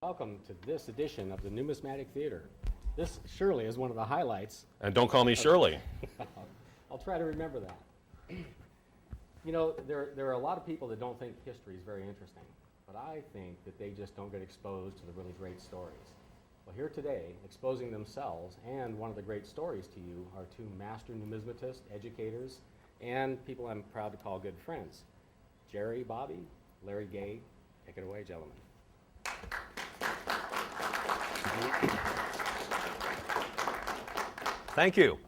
Welcome to this edition of the Numismatic Theater. This surely is one of the highlights. And don't call me Shirley. I'll try to remember that. You know, there are a lot of people that don't think history is very interesting, but I think that they just don't get exposed to the really great stories. Well, here today, exposing themselves and one of the great stories to you are two master numismatists, educators, and people I'm proud to call good friends. Jerry Bobbe, Larry Gay. Take it away, gentlemen. Thank you.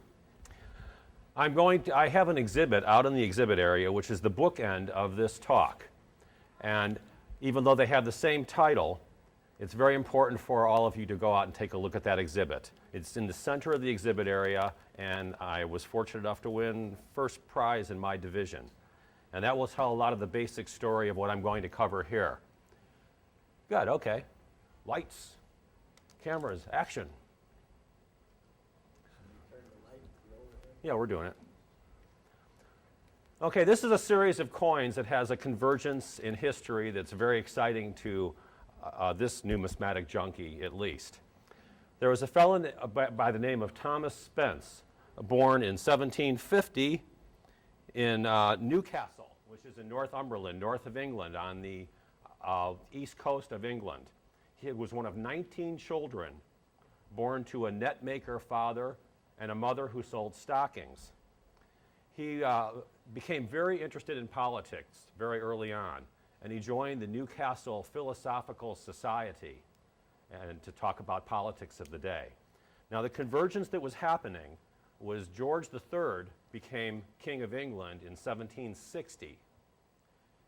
I have an exhibit out in the exhibit area, which is the bookend of this talk. And even though they have the same title, it's very important for all of you to go out and take a look at that exhibit. It's in the center of the exhibit area, and I was fortunate enough to win first prize in my division. And that will tell a lot of the basic story of what I'm going to cover here. Good, okay. Lights, cameras, action. Yeah, we're doing it. Okay, this is a series of coins that has a convergence in history that's very exciting to this numismatic junkie, at least. There was a fellow by the name of Thomas Spence, born in 1750 in Newcastle, which is in Northumberland, north of England, on the east coast of England. He was one of 19 children born to a net maker father and a mother who sold stockings. He became very interested in politics very early on, and he joined the Newcastle Philosophical Society and to talk about politics of the day. Now, the convergence that was happening was George III became King of England in 1760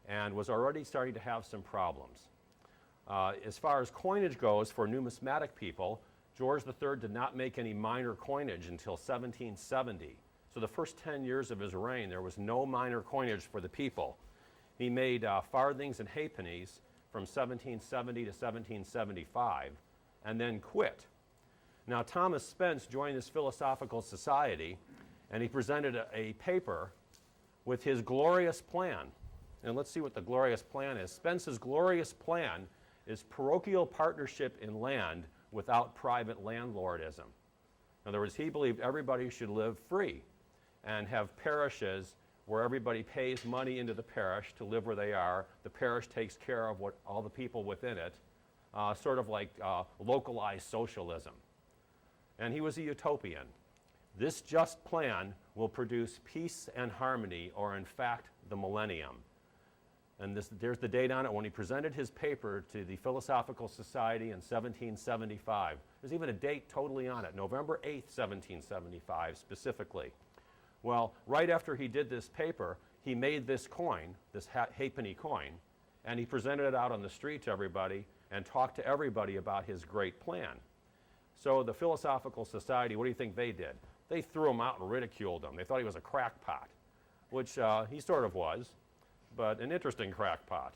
and was already starting to have some problems. As far as coinage goes for numismatic people, George III did not make any minor coinage until 1770. So the first 10 years of his reign, there was no minor coinage for the people. He made farthings and halfpennies from 1770 to 1775, and then quit. Now, Thomas Spence joined this philosophical society, and he presented a paper with his glorious plan. And let's see what the glorious plan is. Spence's glorious plan is parochial partnership in land without private landlordism. In other words, he believed everybody should live free and have parishes where everybody pays money into the parish to live where they are. The parish takes care of all the people within it, sort of like localized socialism. And he was a utopian. This just plan will produce peace and harmony, or in fact, the millennium. And there's the date on it when he presented his paper to the Philosophical Society in 1775. There's even a date totally on it, November 8th, 1775 specifically. Well, right after he did this paper, he made this coin, this halfpenny coin, and he presented it out on the street to everybody and talked to everybody about his great plan. So the Philosophical Society, what do you think they did? They threw him out and ridiculed him. They thought he was a crackpot, which he sort of was, but an interesting crackpot.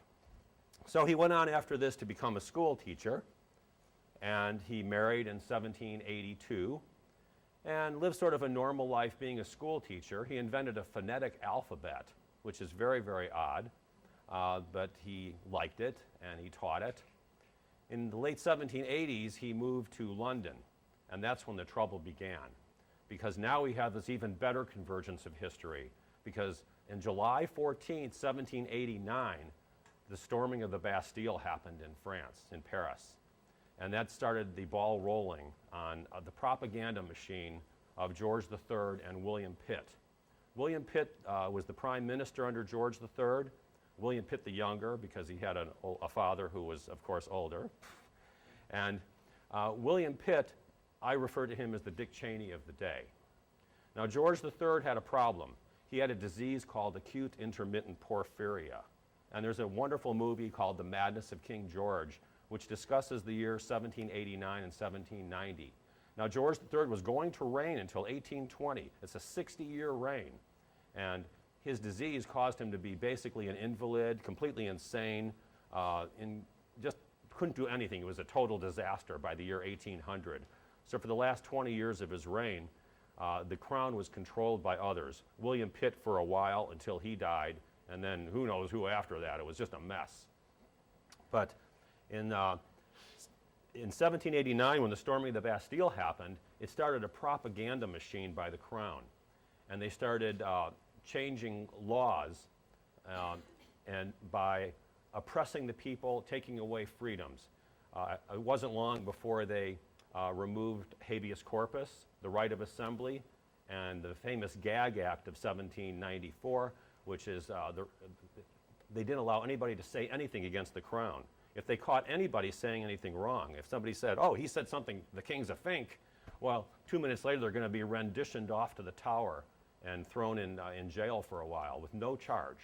So he went on after this to become a school teacher, and he married in 1782 and lived sort of a normal life being a school teacher. He invented a phonetic alphabet, which is very, very odd, but he liked it and he taught it. In the late 1780s, he moved to London, and that's when the trouble began, because now we have this even better convergence of history, because in July 14th, 1789, the storming of the Bastille happened in France, in Paris. And that started the ball rolling on the propaganda machine of George III and William Pitt. William Pitt was the prime minister under George III. William Pitt the younger, because he had a father who was, of course, older. And William Pitt, I refer to him as the Dick Cheney of the day. Now, George III had a problem. He had a disease called acute intermittent porphyria. And there's a wonderful movie called The Madness of King George, which discusses the year 1789 and 1790. Now, George III was going to reign until 1820. It's a 60-year reign. And his disease caused him to be basically an invalid, completely insane, just couldn't do anything. It was a total disaster by the year 1800. So for the last 20 years of his reign, the crown was controlled by others. William Pitt for a while until he died, and then who knows who after that. It was just a mess. But in in 1789, when the storming of the Bastille happened, it started a propaganda machine by the crown. And they started changing laws and by oppressing the people, taking away freedoms. It wasn't long before they removed habeas corpus, the right of assembly, and the famous Gag Act of 1794, which is they didn't allow anybody to say anything against the crown. If they caught anybody saying anything wrong, if somebody said, oh, he said something, the king's a fink, well, 2 minutes later they're going to be renditioned off to the Tower and thrown in jail for a while with no charge.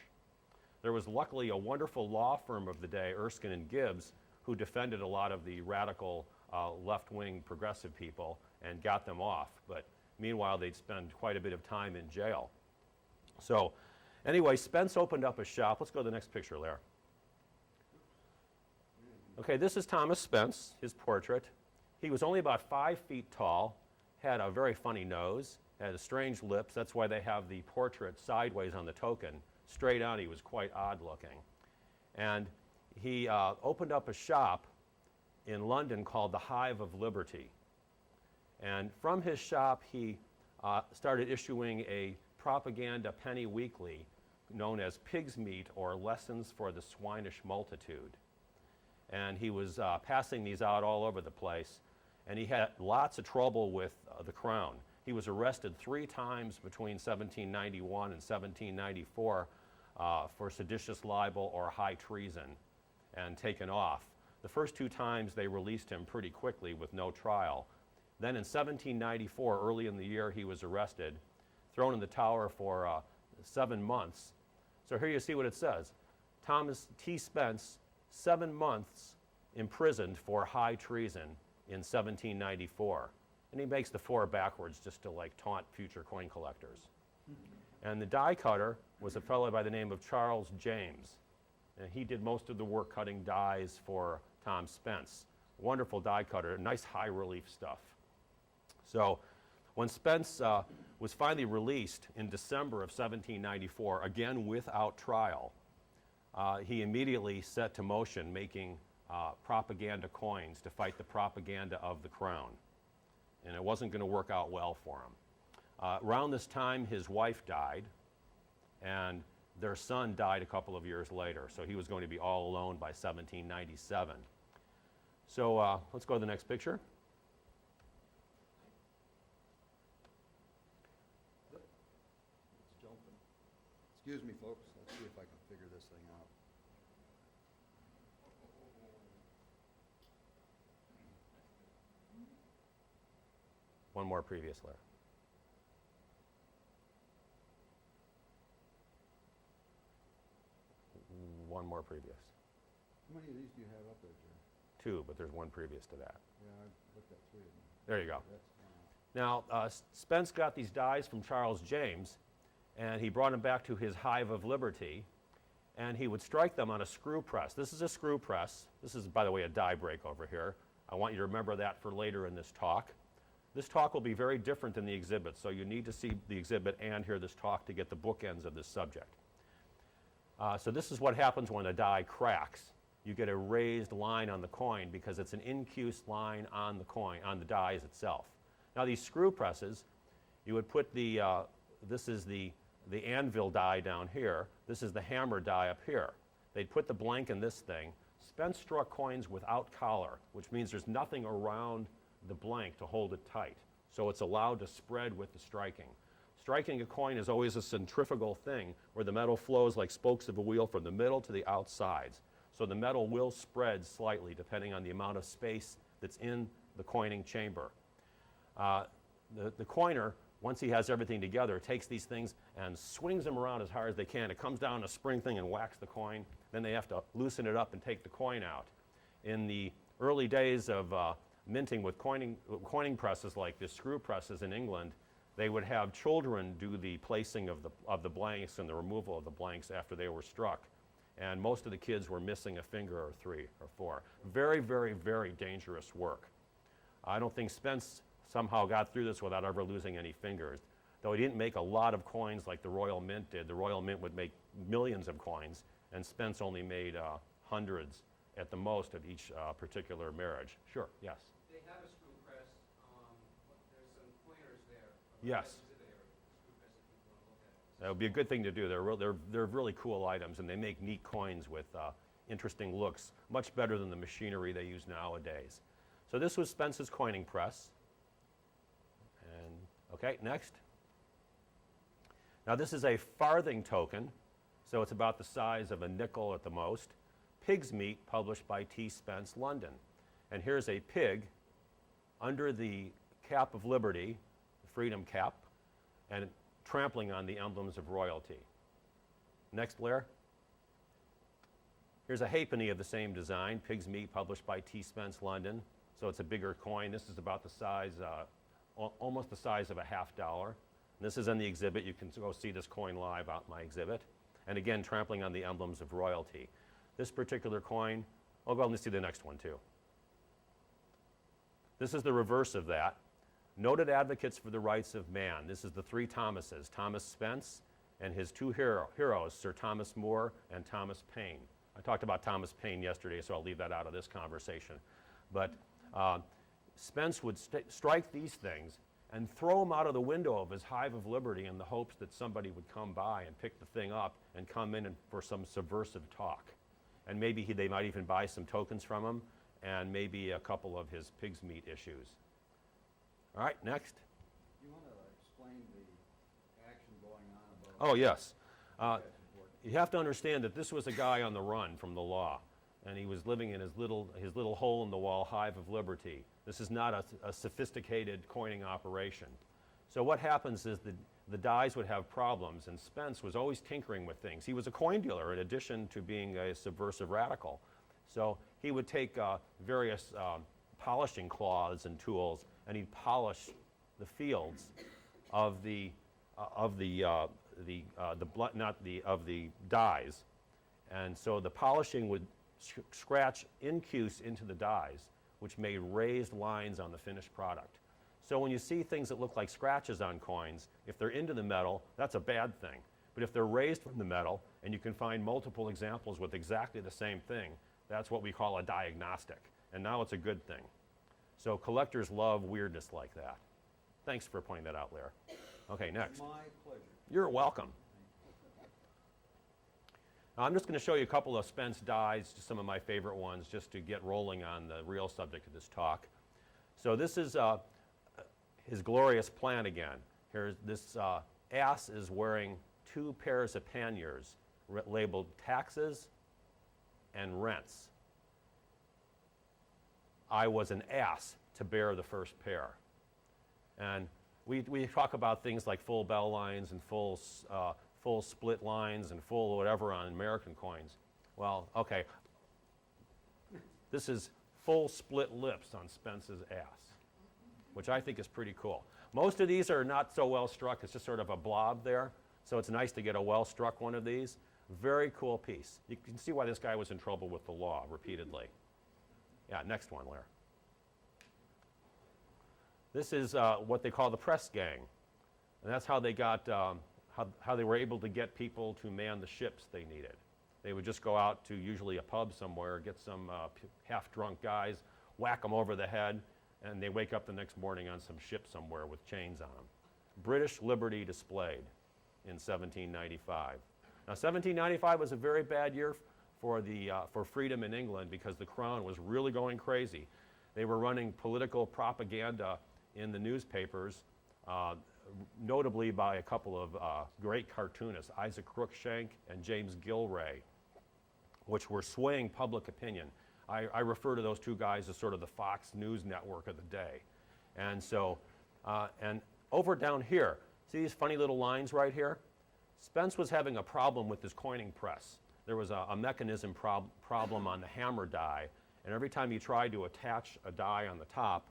There was luckily a wonderful law firm of the day, Erskine and Gibbs, who defended a lot of the radical left-wing progressive people and got them off. But meanwhile, they'd spend quite a bit of time in jail. So anyway, Spence opened up a shop. Let's go to the next picture, Lair. Okay, this is Thomas Spence, his portrait. He was only about 5 feet tall, had a very funny nose, had strange lips. That's why they have the portrait sideways on the token. Straight on, he was quite odd looking. And he opened up a shop in London called the Hive of Liberty. And from his shop, he started issuing a propaganda penny weekly known as Pig's Meat or Lessons for the Swinish Multitude. And he was passing these out all over the place. And he had lots of trouble with the crown. He was arrested 3 times between 1791 and 1794 for seditious libel or high treason and taken off. The first 2 times they released him pretty quickly with no trial. Then in 1794, early in the year, he was arrested, thrown in the Tower for 7 months. So here you see what it says. Thomas T. Spence, 7 months imprisoned for high treason in 1794. And he makes the 4 backwards just to like taunt future coin collectors. And the die cutter was a fellow by the name of Charles James. And he did most of the work cutting dies for Tom Spence. Wonderful die cutter, nice high relief stuff. So when Spence was finally released in December of 1794, again without trial, he immediately set to motion making propaganda coins to fight the propaganda of the crown. And it wasn't going to work out well for him. Around this time, his wife died, and their son died a couple of years later, so he was going to be all alone by 1797. So let's go to the next picture. It's jumping. Excuse me, folks. Let's see if I can figure this thing out. One more previous layer. One more previous. How many of these do you have up there, Jerry? 2, but there's one previous to that. Yeah, I looked at 3 of them. There you go. That's, Now, Spence got these dies from Charles James, and he brought them back to his Hive of Liberty, and he would strike them on a screw press. This is a screw press. This is, by the way, a die break over here. I want you to remember that for later in this talk. This talk will be very different than the exhibit, so you need to see the exhibit and hear this talk to get the bookends of this subject. So this is what happens when a die cracks. You get a raised line on the coin because it's an incused line on the coin, on the dies itself. Now these screw presses, you would put the, this is the anvil die down here. This is the hammer die up here. They'd put the blank in this thing. Spence struck coins without collar, which means there's nothing around the blank to hold it tight. So it's allowed to spread with the striking. Striking a coin is always a centrifugal thing where the metal flows like spokes of a wheel from the middle to the outsides. So the metal will spread slightly depending on the amount of space that's in the coining chamber. The coiner, once he has everything together, takes these things and swings them around as hard as they can. It comes down a spring thing and whacks the coin. Then they have to loosen it up and take the coin out. In the early days of minting with coining presses like the screw presses in England, they would have children do the placing of the blanks and the removal of the blanks after they were struck. And most of the kids were missing a finger or 3 or 4. Very, very, very dangerous work. I don't think Spence somehow got through this without ever losing any fingers. Though he didn't make a lot of coins like the Royal Mint did. The Royal Mint would make millions of coins, and Spence only made hundreds at the most of each particular marriage. Sure, yes. They have a screw press. There's some pointers there. Yes. Exhibit area, screw press if you want to look at it. That would be a good thing to do. They're really cool items, and they make neat coins with interesting looks, much better than the machinery they use nowadays. So this was Spence's coining press. And okay, next. Now this is a farthing token, so it's about the size of a nickel at the most. Pig's Meat, published by T. Spence, London. And here's a pig under the cap of liberty, the freedom cap, and trampling on the emblems of royalty. Next, Blair. Here's a halfpenny of the same design, Pig's Meat, published by T. Spence, London. So it's a bigger coin. This is about the size, almost the size of a $50. And this is in the exhibit. You can go see this coin live out in my exhibit. And again, trampling on the emblems of royalty. This particular coin, I'll go and see the next one too. This is the reverse of that. Noted advocates for the rights of man. This is the three Thomases, Thomas Spence and his two heroes, Sir Thomas More and Thomas Paine. I talked about Thomas Paine yesterday, so I'll leave that out of this conversation. But Spence would strike these things and throw them out of the window of his Hive of Liberty in the hopes that somebody would come by and pick the thing up and come in for some subversive talk. And maybe they might even buy some tokens from him and maybe a couple of his Pig's Meat issues. All right, next. You want to explain the action going on above? Oh, yes. That's important. You have to understand that this was a guy on the run from the law, and he was living in his little hole-in-the-wall Hive of Liberty. This is not a sophisticated coining operation. So what happens is the dies would have problems, and Spence was always tinkering with things. He was a coin dealer in addition to being a subversive radical. So he would take various polishing cloths and tools, and he'd polish the fields of the dies, and so the polishing would scratch incuse into the dies, which made raised lines on the finished product. So when you see things that look like scratches on coins, if they're into the metal, that's a bad thing. But if they're raised from the metal, and you can find multiple examples with exactly the same thing, that's what we call a diagnostic. And now it's a good thing. So collectors love weirdness like that. Thanks for pointing that out, Lair. Okay, next. My pleasure. You're welcome. Now, I'm just going to show you a couple of Spence dies, just some of my favorite ones, just to get rolling on the real subject of this talk. So this is his glorious plan again. Here's this ass is wearing two pairs of panniers labeled taxes and rents. I was an ass to bear the first pair. And we talk about things like full bell lines and full split lines and full whatever on American coins. Well, okay, this is full split lips on Spence's ass, which I think is pretty cool. Most of these are not so well struck. It's just sort of a blob there. So it's nice to get a well struck one of these. Very cool piece. You can see why this guy was in trouble with the law repeatedly. Yeah, next one, Lair. This is what they call the press gang. And that's how they got, how they were able to get people to man the ships they needed. They would just go out to usually a pub somewhere, get some half-drunk guys, whack them over the head, and they wake up the next morning on some ship somewhere with chains on them. British liberty displayed in 1795. Now, 1795 was a very bad year for freedom in England because the Crown was really going crazy. They were running political propaganda in the newspapers, notably by a couple of great cartoonists, Isaac Crookshank and James Gilray, which were swaying public opinion. I refer to those two guys as sort of the Fox News network of the day. And so, and over down here, see these funny little lines right here? Spence was having a problem with his coining press. There was a mechanism problem on the hammer die, and every time he tried to attach a die on the top,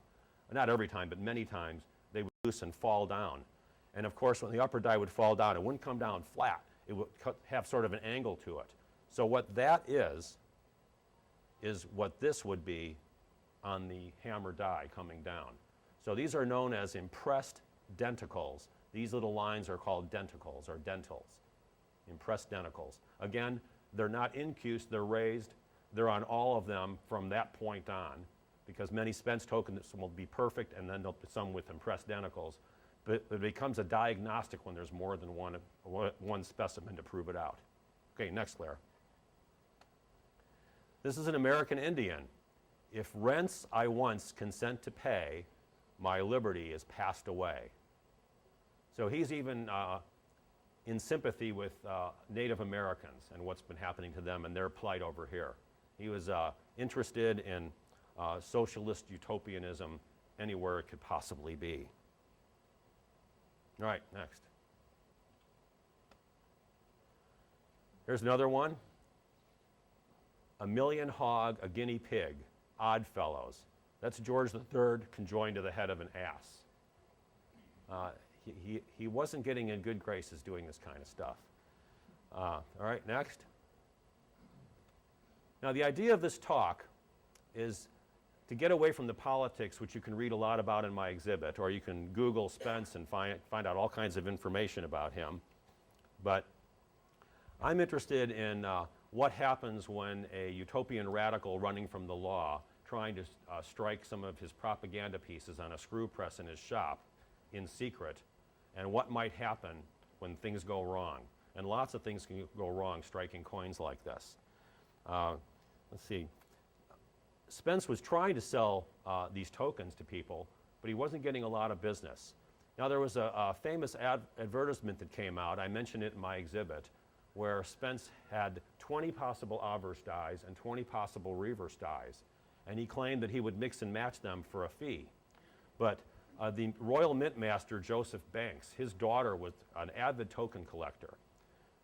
not every time, but many times, they would loose and fall down. And of course, when the upper die would fall down, it wouldn't come down flat. It would have sort of an angle to it. So what that is what this would be on the hammer die coming down. So these are known as impressed denticles. These little lines are called denticles or dentals, impressed denticles. Again, they're not incused, they're raised. they're on all of them from that point on, because many Spence tokens will be perfect, and then there'll be some with impressed denticles. But it becomes a diagnostic when there's more than one specimen to prove it out. Okay, next layer. This is an American Indian. If rents I once consent to pay, my liberty is passed away. So he's even in sympathy with Native Americans and what's been happening to them and their plight over here. He was interested in socialist utopianism anywhere it could possibly be. All right, next. Here's another one. A million hog, a guinea pig, odd fellows. That's George III conjoined to the head of an ass. He wasn't getting in good graces doing this kind of stuff. All right, next. Now, the idea of this talk is to get away from the politics, which you can read a lot about in my exhibit, or you can Google Spence and find out all kinds of information about him. But I'm interested in what happens when a utopian radical running from the law, trying to strike some of his propaganda pieces on a screw press in his shop in secret, and what might happen when things go wrong. And lots of things can go wrong striking coins like this. Let's see. Spence was trying to sell these tokens to people, but he wasn't getting a lot of business. Now, there was a famous advertisement that came out, I mentioned it in my exhibit, where Spence had 20 possible obverse dies and 20 possible reverse dies, and he claimed that he would mix and match them for a fee. But the Royal Mint Master, Joseph Banks, his daughter was an avid token collector.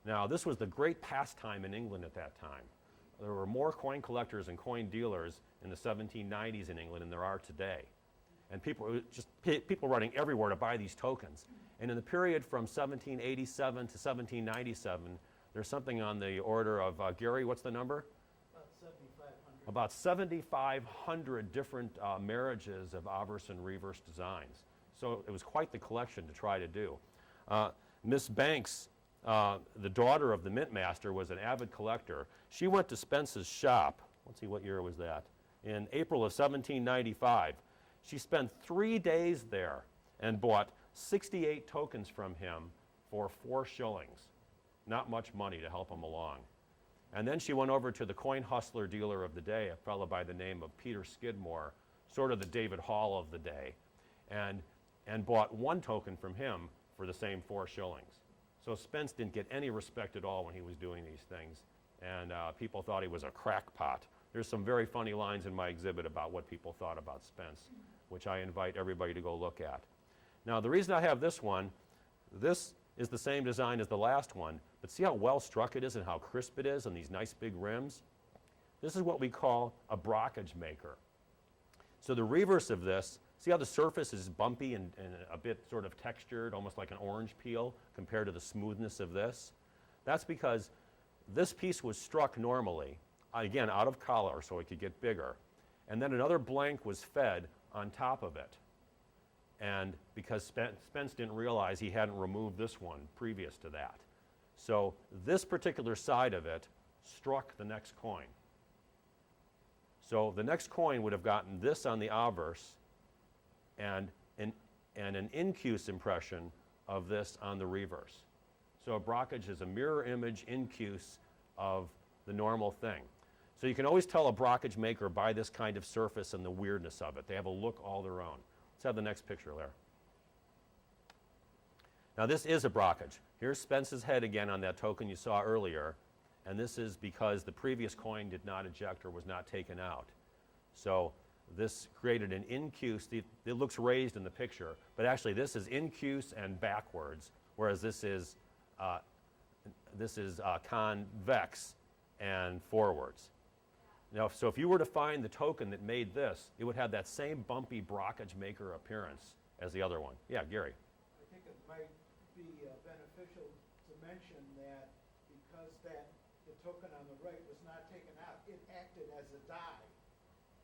Now, this was the great pastime in England at that time. There were more coin collectors and coin dealers in the 1790s in England than there are today. And people running everywhere to buy these tokens. And in the period from 1787 to 1797, there's something on the order of, Gary, what's the number? About 7,500 different marriages of obverse and reverse designs. So it was quite the collection to try to do. Miss Banks, the daughter of the mint master, was an avid collector. She went to Spence's shop. Let's see, what year was that? In April of 1795. She spent 3 days there and bought 68 tokens from him for 4 shillings. Not much money to help him along. And then she went over to the coin hustler dealer of the day, a fellow by the name of Peter Skidmore, sort of the David Hall of the day, and bought 1 token from him for the same 4 shillings. So Spence didn't get any respect at all when he was doing these things, and people thought he was a crackpot. There's some very funny lines in my exhibit about what people thought about Spence, which I invite everybody to go look at. Now, the reason I have this one, this is the same design as the last one, but see how well struck it is and how crisp it is and these nice big rims? This is what we call a brockage maker. So the reverse of this, see how the surface is bumpy and a bit sort of textured, almost like an orange peel compared to the smoothness of this? That's because this piece was struck normally, again, out of collar so it could get bigger, and then another blank was fed on top of it. And because Spence didn't realize he hadn't removed this one previous to that. So this particular side of it struck the next coin. So the next coin would have gotten this on the obverse and an incuse impression of this on the reverse. So a brockage is a mirror image incuse of the normal thing. So you can always tell a brockage maker by this kind of surface and the weirdness of it. They have a look all their own. Let's have the next picture there. Now this is a brockage. Here's Spence's head again on that token you saw earlier, and this is because the previous coin did not eject or was not taken out. So this created an incuse. It looks raised in the picture, but actually this is incuse and backwards, whereas this is convex and forwards. Now, so if you were to find the token that made this, it would have that same bumpy brockage maker appearance as the other one. Yeah, Gary. I think it might be beneficial to mention that because the token on the right was not taken out, it acted as a die.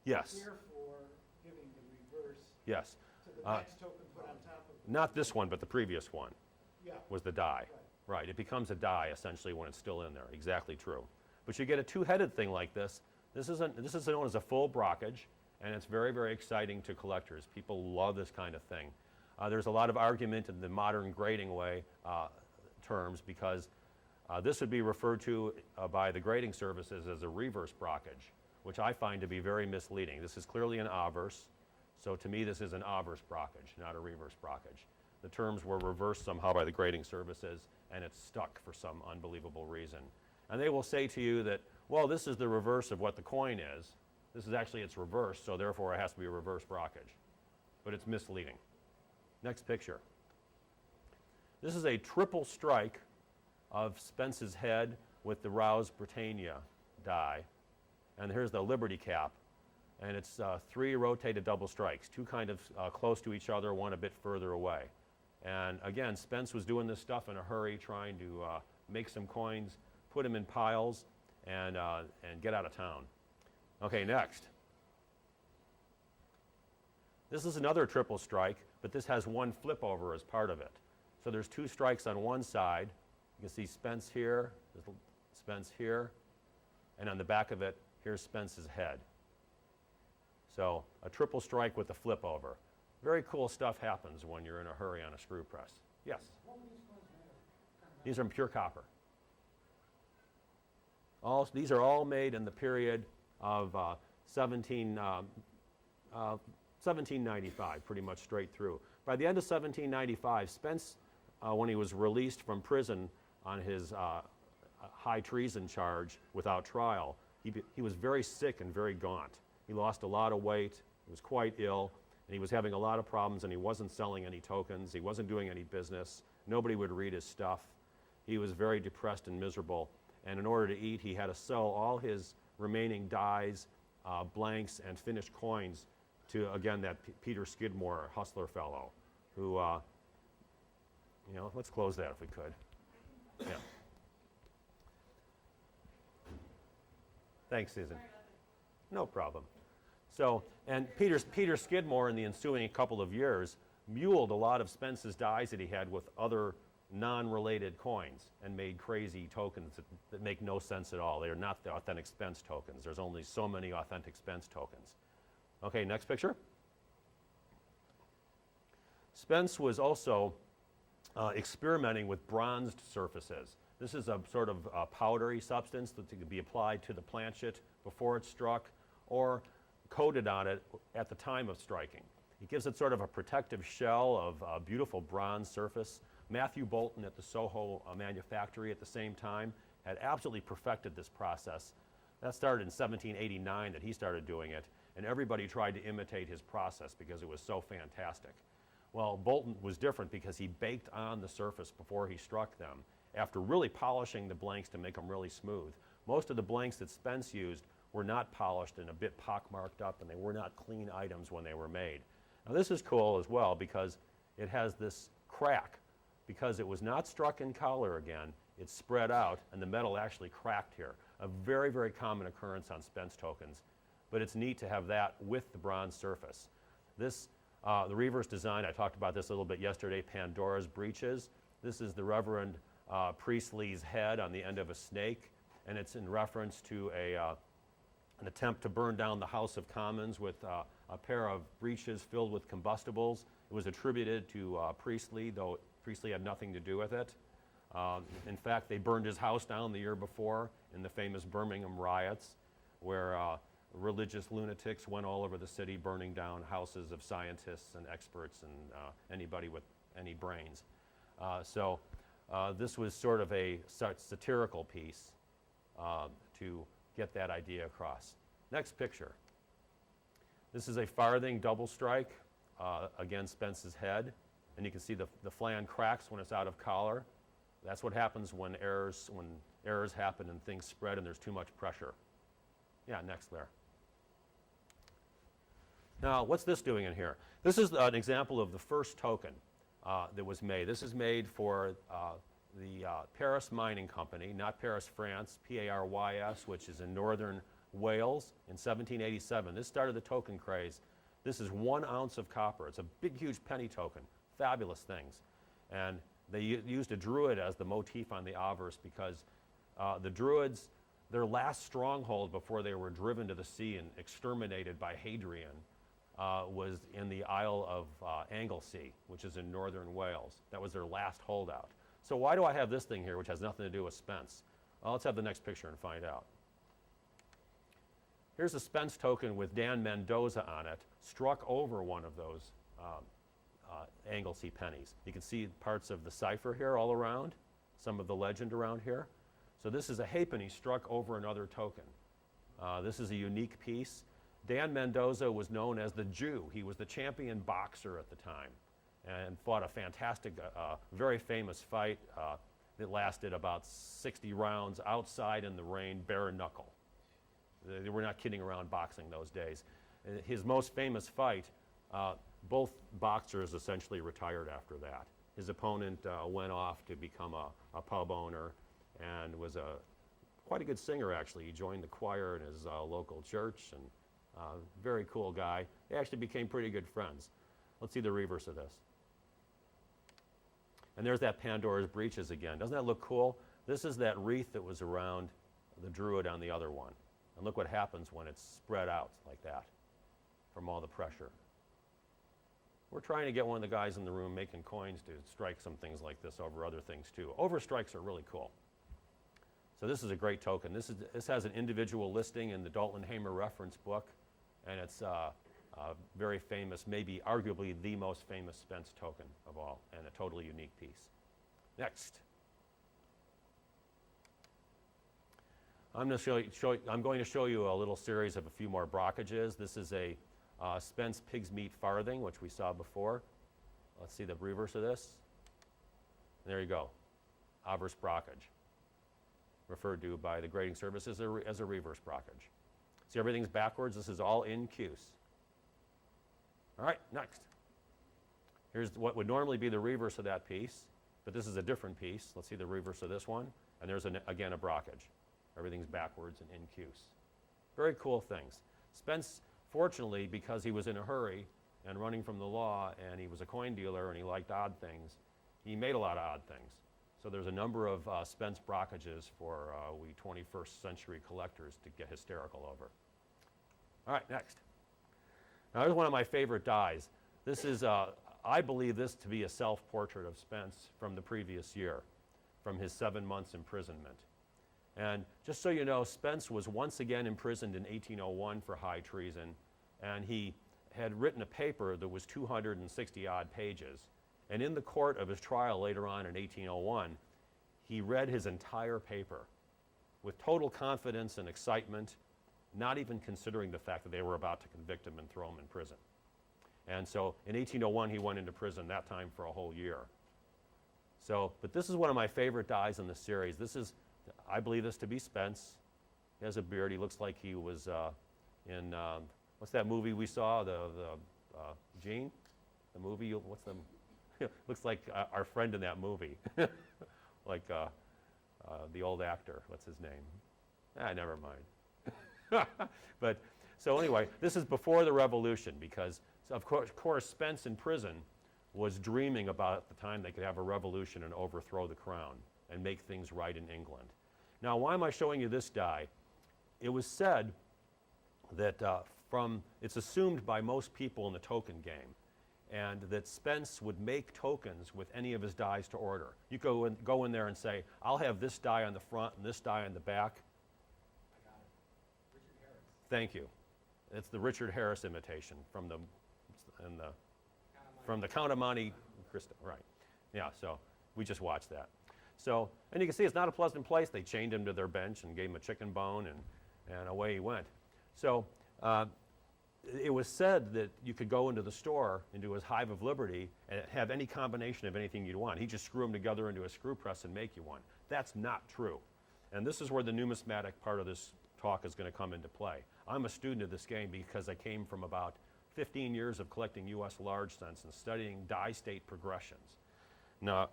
Yes. Therefore, giving the reverse Yes. to the next token put on top of it. Not this one, but the previous one Yeah. was the die. Right. It becomes a die essentially when it's still in there. Exactly true. But you get a two-headed thing like this, This is known as a full brockage, and it's very, very exciting to collectors. People love this kind of thing. There's a lot of argument in the modern grading way terms because this would be referred to by the grading services as a reverse brockage, which I find to be very misleading. This is clearly an obverse, so to me this is an obverse brockage, not a reverse brockage. The terms were reversed somehow by the grading services, and it's stuck for some unbelievable reason. And they will say to you that, well, this is the reverse of what the coin is. This is actually its reverse, so therefore it has to be a reverse brockage. But it's misleading. Next picture. This is a triple strike of Spence's head with the Rouse Britannia die. And here's the Liberty cap. And it's 3 rotated double strikes, 2 kind of close to each other, 1 a bit further away. And again, Spence was doing this stuff in a hurry, trying to make some coins, put them in piles, and get out of town. Okay, next. This is another triple strike, but this has 1 flip over as part of it. So there's 2 strikes on one side. You can see Spence here, there's Spence here, and on the back of it, here's Spence's head. So a triple strike with a flip over. Very cool stuff happens when you're in a hurry on a screw press. Yes? These are pure copper. These are all made in the period of 1795, pretty much straight through. By the end of 1795, Spence, when he was released from prison on his high treason charge without trial, he was very sick and very gaunt. He lost a lot of weight, he was quite ill, and he was having a lot of problems, and he wasn't selling any tokens, he wasn't doing any business, nobody would read his stuff. He was very depressed and miserable, and in order to eat, he had to sell all his remaining dies, blanks, and finished coins to, again, that Peter Skidmore hustler fellow, who, let's close that if we could. Yeah. Thanks, Susan. No problem. So, and Peter Skidmore in the ensuing couple of years muled a lot of Spence's dies that he had with other non-related coins and made crazy tokens that make no sense at all. They are not the authentic Spence tokens. There's only so many authentic Spence tokens. Okay, next picture. Spence was also experimenting with bronzed surfaces. This is a sort of powdery substance that could be applied to the planchet before it's struck or coated on it at the time of striking. It gives it sort of a protective shell of a beautiful bronze surface. Matthew Bolton at the Soho manufactory at the same time had absolutely perfected this process. That started in 1789 that he started doing it, and everybody tried to imitate his process because it was so fantastic. Well, Bolton was different because he baked on the surface before he struck them after really polishing the blanks to make them really smooth. Most of the blanks that Spence used were not polished and a bit pockmarked up, and they were not clean items when they were made. Now this is cool as well because it has this crack. Because it was not struck in collar again, it spread out and the metal actually cracked here. A very, very common occurrence on Spence tokens, but it's neat to have that with the bronze surface. This, the reverse design, I talked about this a little bit yesterday, Pandora's breeches. This is the Reverend Priestley's head on the end of a snake, and it's in reference to an attempt to burn down the House of Commons with a pair of breeches filled with combustibles. It was attributed to Priestley, though Priestley had nothing to do with it. In fact, they burned his house down the year before in the famous Birmingham riots, where religious lunatics went all over the city burning down houses of scientists and experts and anybody with any brains. So this was sort of a satirical piece to get that idea across. Next picture. This is a farthing double strike against Spence's head. And you can see the flan cracks when it's out of collar. That's what happens when errors happen and things spread and there's too much pressure. Yeah, next there. Now, what's this doing in here? This is an example of the first token that was made. This is made for the Paris Mining Company, not Paris, France, P-A-R-Y-S, which is in northern Wales in 1787. This started the token craze. This is 1 ounce of copper. It's a big, huge penny token. Fabulous things. And they used a druid as the motif on the obverse because the druids, Their last stronghold before they were driven to the sea and exterminated by Hadrian was in the Isle of Anglesey, which is in northern Wales. That was their last holdout. So why do I have this thing here, which has nothing to do with Spence? Well, let's have the next picture and find out. Here's a Spence token with Dan Mendoza on it, struck over one of those Anglesey pennies. You can see parts of the cipher here all around, some of the legend around here. So this is a halfpenny struck over another token. This is a unique piece. Dan Mendoza was known as the Jew. He was the champion boxer at the time and fought a fantastic, very famous fight that lasted about 60 rounds outside in the rain, bare knuckle. They were not kidding around boxing those days. His most famous fight, both boxers essentially retired after that. His opponent went off to become a pub owner and was quite a good singer, actually. He joined the choir in his local church, and very cool guy. They actually became pretty good friends. Let's see the reverse of this. And there's that Pandora's Breeches again. Doesn't that look cool? This is that wreath that was around the Druid on the other one. And look what happens when it's spread out like that from all the pressure. We're trying to get one of the guys in the room making coins to strike some things like this over other things too. Overstrikes are really cool. So this is a great token. This has an individual listing in the Dalton Hamer reference book, and it's very famous, maybe arguably the most famous Spence token of all, and a totally unique piece. Next. I'm going to show you a little series of a few more brockages. This is a Spence pig's meat farthing, which we saw before. Let's see the reverse of this. There you go, obverse brockage, referred to by the grading service as a reverse brockage. See, everything's backwards. This is all in cuse. All right, next. Here's what would normally be the reverse of that piece, but this is a different piece. Let's see the reverse of this one, and there's, again, a brockage. Everything's backwards and in cuse. Very cool things. Spence, fortunately, because he was in a hurry and running from the law, and he was a coin dealer and he liked odd things, he made a lot of odd things. So there's a number of Spence brockages for we 21st century collectors to get hysterical over. All right, next. Now here's one of my favorite dies. This is, I believe this to be a self-portrait of Spence from the previous year, from his 7 months imprisonment. And just so you know, Spence was once again imprisoned in 1801 for high treason, and he had written a paper that was 260 odd pages. And in the court of his trial later on in 1801, he read his entire paper with total confidence and excitement, not even considering the fact that they were about to convict him and throw him in prison. And so in 1801, he went into prison, that time for a whole year. So, but this is one of my favorite dies in the series. This is, I believe this to be Spence. He has a beard. He looks like he was in, what's that movie we saw, Gene? The movie, what's the, looks like our friend in that movie. Like the old actor, what's his name? Never mind. But, so anyway, this is before the revolution because, of course, Spence in prison was dreaming about the time they could have a revolution and overthrow the crown and make things right in England. Now, why am I showing you this die? It was said that it's assumed by most people in the token game, and that Spence would make tokens with any of his dies to order. You go in there and say, I'll have this die on the front and this die on the back. I got it. Richard Harris. Thank you. It's the Richard Harris imitation from the Count of Monte Cristo, right. Yeah, so we just watched that. So, and you can see it's not a pleasant place. They chained him to their bench and gave him a chicken bone, and away he went. So it was said that you could go into the store, into his Hive of Liberty, and have any combination of anything you'd want. He'd just screw them together into a screw press and make you one. That's not true. And this is where the numismatic part of this talk is going to come into play. I'm a student of this game because I came from about 15 years of collecting U.S. large cents and studying die state progressions. Now,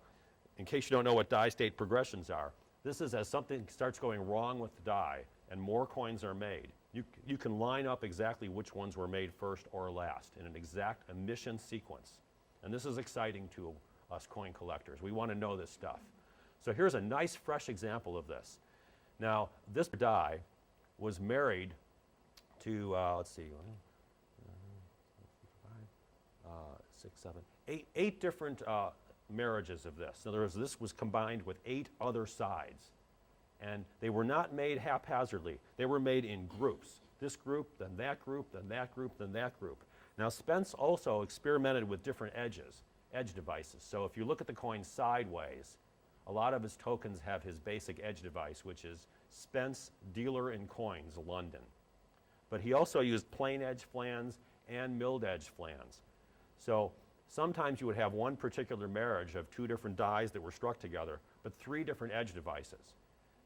in case you don't know what die state progressions are, this is as something starts going wrong with the die and more coins are made. You can line up exactly which ones were made first or last in an exact emission sequence. And this is exciting to us coin collectors. We want to know this stuff. So here's a nice fresh example of this. Now, this die was married to, let's see, 8 different marriages of this. In other words, this was combined with 8 other sides. And they were not made haphazardly. They were made in groups. This group, then that group, then that group, then that group. Now, Spence also experimented with different edge devices. So if you look at the coin sideways, a lot of his tokens have his basic edge device, which is Spence Dealer in Coins, London. But he also used plain edge flans and milled edge flans. So sometimes you would have one particular marriage of 2 different dies that were struck together, but 3 different edge devices.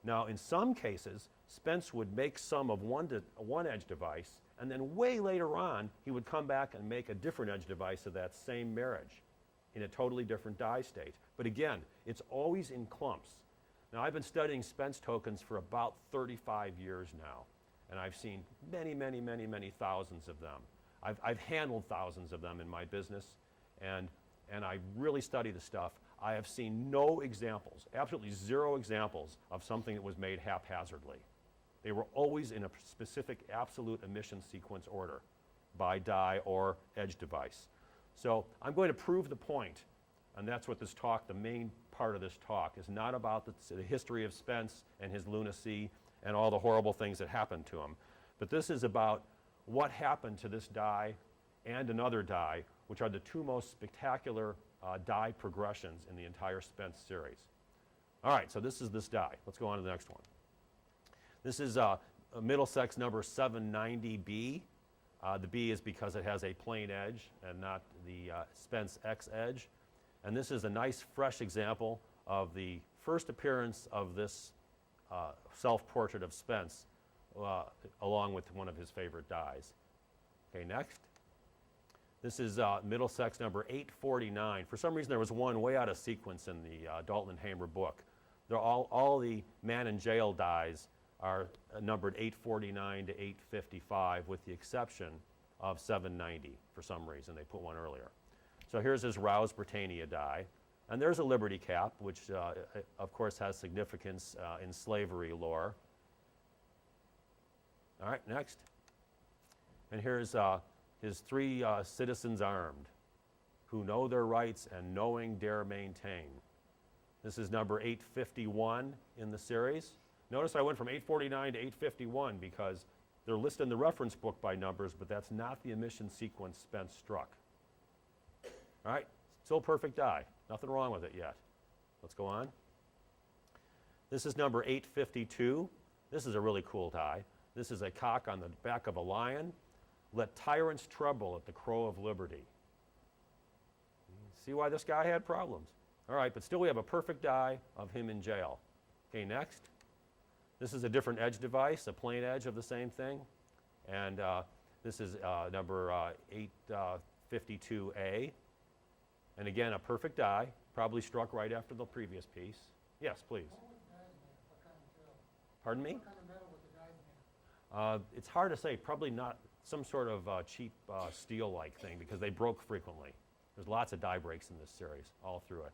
Now, in some cases, Spence would make some of one edge device, and then way later on, he would come back and make a different edge device of that same marriage in a totally different die state. But again, it's always in clumps. Now, I've been studying Spence tokens for about 35 years now, and I've seen many, many, many, many thousands of them. I've handled thousands of them in my business, and I really study the stuff. I have seen no examples, absolutely 0 examples of something that was made haphazardly. They were always in a specific absolute emission sequence order by die or edge device. So I'm going to prove the point, and that's what this talk, the main part of this talk, is not about the history of Spence and his lunacy and all the horrible things that happened to him, but this is about what happened to this die and another die, which are the 2 most spectacular die progressions in the entire Spence series. All right, so this is this die. Let's go on to the next one. This is a Middlesex number 790B. The B is because it has a plain edge and not the Spence X edge. And this is a nice, fresh example of the first appearance of this self-portrait of Spence along with one of his favorite dies. Okay, next. This is Middlesex number 849. For some reason, there was one way out of sequence in the Dalton and Hamer book. They're all the man in jail dies are numbered 849 to 855, with the exception of 790 for some reason. They put one earlier. So here's his Rouse Britannia die. And there's a Liberty cap, which of course has significance in slavery lore. All right, next. And here's his 3 citizens armed, who know their rights and knowing dare maintain. This is number 851 in the series. Notice I went from 849 to 851 because they're listed in the reference book by numbers, but that's not the emission sequence Spence struck. All right, still perfect die. Nothing wrong with it yet. Let's go on. This is number 852. This is a really cool die. This is a cock on the back of a lion. Let tyrants tremble at the crow of liberty. See why this guy had problems. All right, but still we have a perfect die of him in jail. Okay, next. This is a different edge device, a plain edge of the same thing. And this is number 852A. And again, a perfect die, probably struck right after the previous piece. Yes, please. What was the dies made? What kind of metal? Pardon me? What kind of metal was the dies made? It's hard to say. Probably not some sort of cheap steel-like thing because they broke frequently. There's lots of die breaks in this series all through it.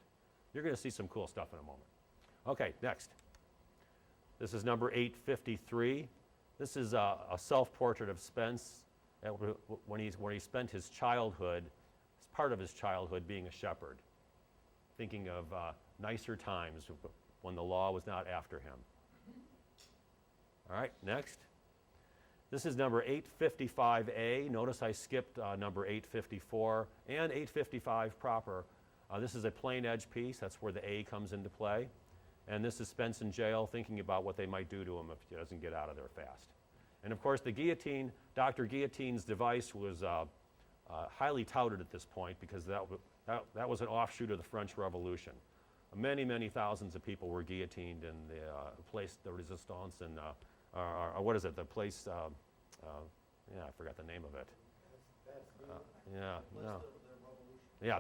You're going to see some cool stuff in a moment. Okay, next. This is number 853. This is a self-portrait of Spence when he spent his childhood, part of his childhood, being a shepherd, thinking of nicer times when the law was not after him. All right, next. This is number 855A. Notice I skipped number 854 and 855 proper. This is a plain edge piece. That's where the A comes into play. And this is Spence in jail thinking about what they might do to him if he doesn't get out of there fast. And of course, the guillotine, Dr. Guillotine's device was highly touted at this point because that was an offshoot of the French Revolution. Many, many thousands of people were guillotined in the place de Resistance and or what is it? The place? Yeah, I forgot the name of it.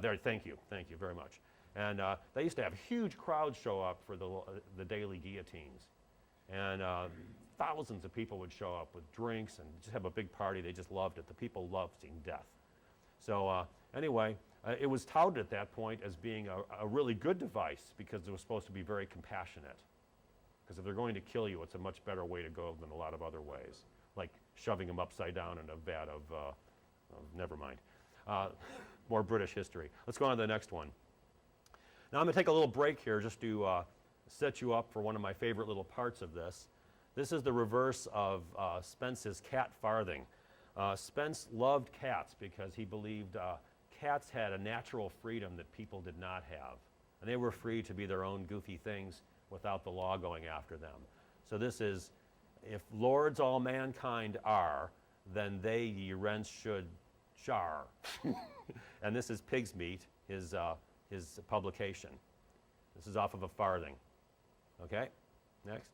There. Thank you very much. And they used to have huge crowds show up for the daily guillotines, and thousands of people would show up with drinks and just have a big party. They just loved it. The people loved seeing death. So anyway, it was touted at that point as being a really good device because it was supposed to be very compassionate. Because if they're going to kill you, it's a much better way to go than a lot of other ways, like shoving them upside down in a vat of never mind. More British history. Let's go on to the next one. Now I'm going to take a little break here just to set you up for one of my favorite little parts of this. This is the reverse of Spence's cat farthing. Spence loved cats because he believed cats had a natural freedom that people did not have. And they were free to be their own goofy things without the law going after them. So this is, if lords all mankind are, then they ye rents should char. And this is Pig's Meat, his publication. This is off of a farthing. Okay, next.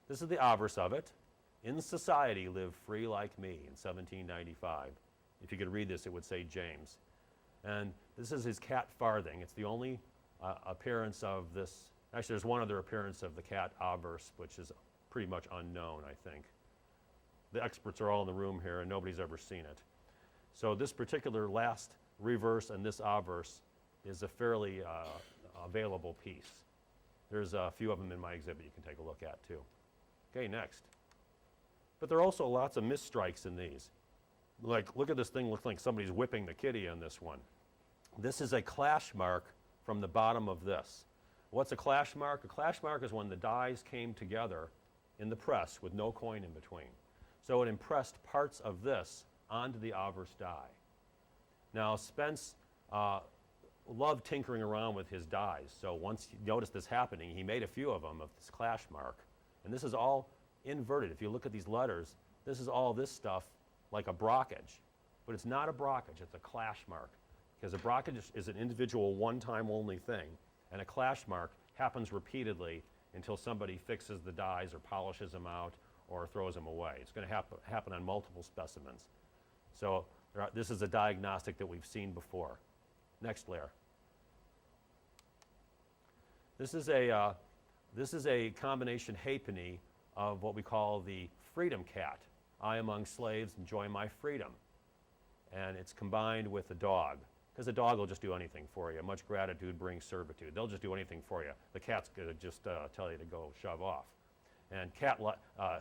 This is the obverse of it. In society live free like me in 1795. If you could read this, it would say James. And this is his cat farthing. It's the only appearance of this. Actually, there's one other appearance of the cat obverse, which is pretty much unknown, I think. The experts are all in the room here, and nobody's ever seen it. So this particular last reverse and this obverse is a fairly available piece. There's a few of them in my exhibit you can take a look at, too. Okay, next. But there are also lots of misstrikes in these. Like, look at this thing, looks like somebody's whipping the kitty on this one. This is a clash mark from the bottom of this. What's a clash mark? A clash mark is when the dies came together in the press with no coin in between. So it impressed parts of this onto the obverse die. Now, Spence loved tinkering around with his dies. So once he noticed this happening, he made a few of them of this clash mark. And this is all inverted. If you look at these letters, this is all this stuff like a brockage. But it's not a brockage, it's a clash mark. Because a brockage is an individual one-time only thing. And a clash mark happens repeatedly until somebody fixes the dies or polishes them out or throws them away. It's going to happen on multiple specimens. So this is a diagnostic that we've seen before. Next layer. This is a combination halfpenny of what we call the freedom cat. I among slaves enjoy my freedom. And it's combined with a dog. Because a dog will just do anything for you. Much gratitude brings servitude. They'll just do anything for you. The cat's going to just tell you to go shove off. And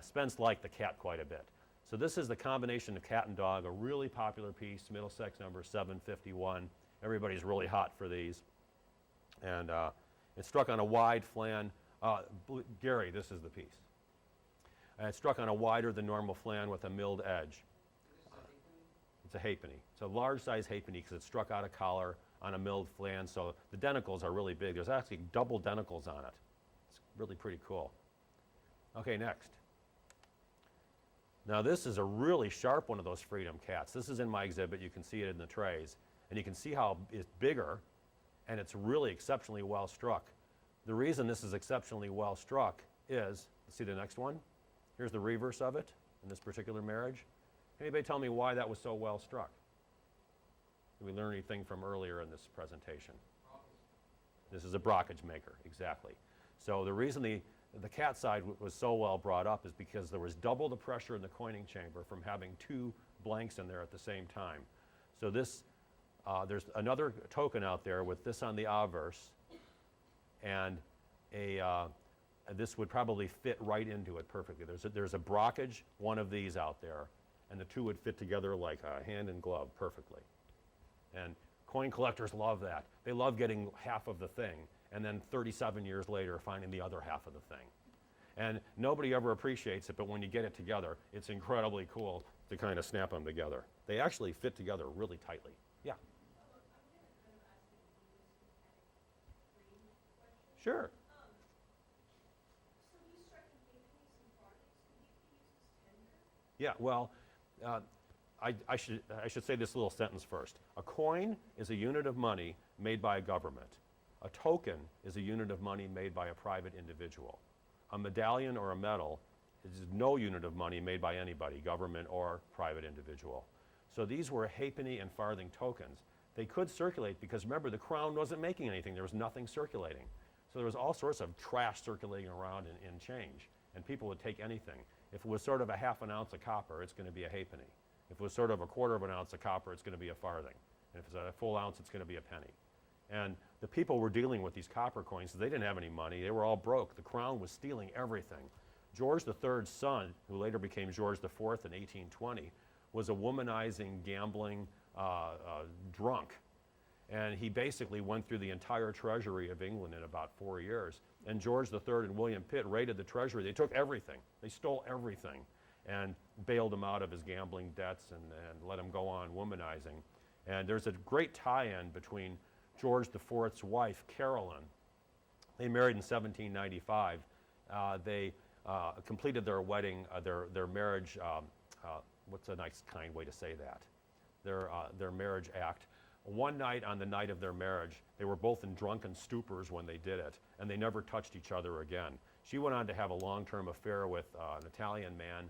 Spence liked the cat quite a bit. So this is the combination of cat and dog, a really popular piece, Middlesex number 751. Everybody's really hot for these. And it's struck on a wide flan. Gary, this is the piece. It's struck on a wider than normal flan with a milled edge. It's a halfpenny. It's a large size halfpenny because it's struck out of collar on a milled flan, so the denticles are really big. There's actually double denticles on it. It's really pretty cool. Okay, next. Now this is a really sharp one of those freedom cats. This is in my exhibit. You can see it in the trays. And you can see how it's bigger, and it's really exceptionally well struck. The reason this is exceptionally well struck is, see the next one? Here's the reverse of it in this particular marriage. Anybody tell me why that was so well struck? Did we learn anything from earlier in this presentation? This is a brockage maker, exactly. So the reason the cat side was so well brought up is because there was double the pressure in the coining chamber from having two blanks in there at the same time. So this, there's another token out there with this on the obverse, and this would probably fit right into it perfectly. There's a brockage, one of these out there, and the two would fit together like a hand and glove perfectly. And coin collectors love that. They love getting half of the thing and then 37 years later finding the other half of the thing. And nobody ever appreciates it, but when you get it together, it's incredibly cool to kind of snap them together. They actually fit together really tightly. Yeah? Sure. Yeah, well, I should say this little sentence first. A coin is a unit of money made by a government. A token is a unit of money made by a private individual. A medallion or a medal is no unit of money made by anybody, government or private individual. So these were halfpenny and farthing tokens. They could circulate because, remember, the crown wasn't making anything. There was nothing circulating. So there was all sorts of trash circulating around in change, and people would take anything. If it was sort of a half an ounce of copper, it's going to be a halfpenny. If it was sort of a quarter of an ounce of copper, it's going to be a farthing. And if it's a full ounce, it's going to be a penny. And the people were dealing with these copper coins, so they didn't have any money. They were all broke. The crown was stealing everything. George III's son, who later became George IV in 1820, was a womanizing, gambling drunk. And he basically went through the entire treasury of England in about 4 years. And George III and William Pitt raided the treasury. They took everything. They stole everything and bailed him out of his gambling debts and let him go on womanizing. And there's a great tie-in between George IV's wife, Caroline. They married in 1795. They completed their wedding, their marriage, what's a nice, kind way to say that? Their marriage act. One night on the night of their marriage, they were both in drunken stupors when they did it, and they never touched each other again. She went on to have a long-term affair with an Italian man,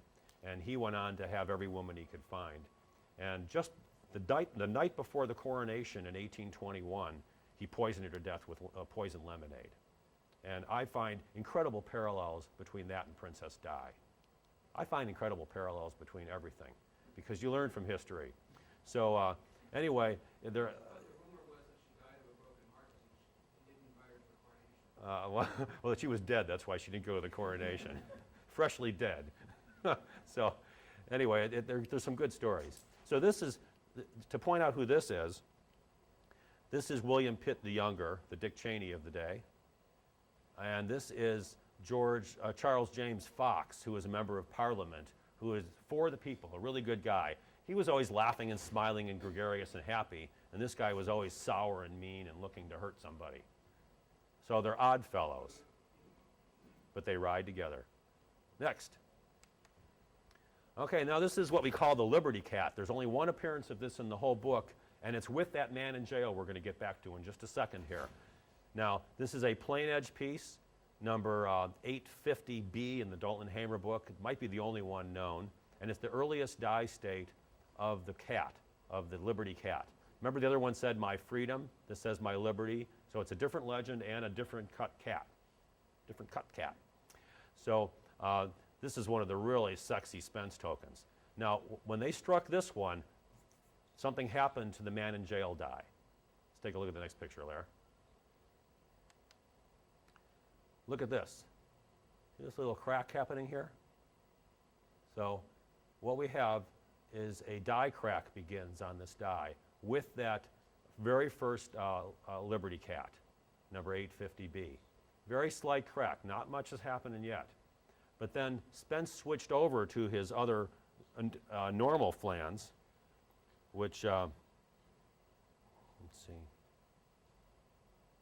and he went on to have every woman he could find. And just the night before the coronation in 1821, he poisoned her to death with poisoned lemonade. And I find incredible parallels between that and Princess Di. I find incredible parallels between everything, because you learn from history. So anyway, there. The rumor was that she died of a broken heart and he didn't invite her to the coronation. Well, she was dead. That's why she didn't go to the coronation. Freshly dead. So anyway, there's some good stories. So this is, to point out who this is William Pitt the Younger, the Dick Cheney of the day. And this is Charles James Fox, who was a member of Parliament, who is for the people, a really good guy. He was always laughing and smiling and gregarious and happy, and this guy was always sour and mean and looking to hurt somebody. So they're odd fellows, but they ride together. Next. Okay, now this is what we call the Liberty Cat. There's only one appearance of this in the whole book, and it's with that man in jail we're going to get back to in just a second here. Now, this is a plain edge piece, number 850B in the Dalton Hamer book. It might be the only one known, and it's the earliest die state of the cat, of the Liberty Cat. Remember the other one said my freedom, this says my liberty, so it's a different legend and a different cut cat. So this is one of the really sexy Spence tokens. Now, when they struck this one, something happened to the man in jail die. Let's take a look at the next picture, Larry. Look at this. See this little crack happening here? So what we have is a die crack begins on this die with that very first Liberty Cat, number 850B. Very slight crack, not much is happening yet. But then Spence switched over to his other normal flans, which, let's see,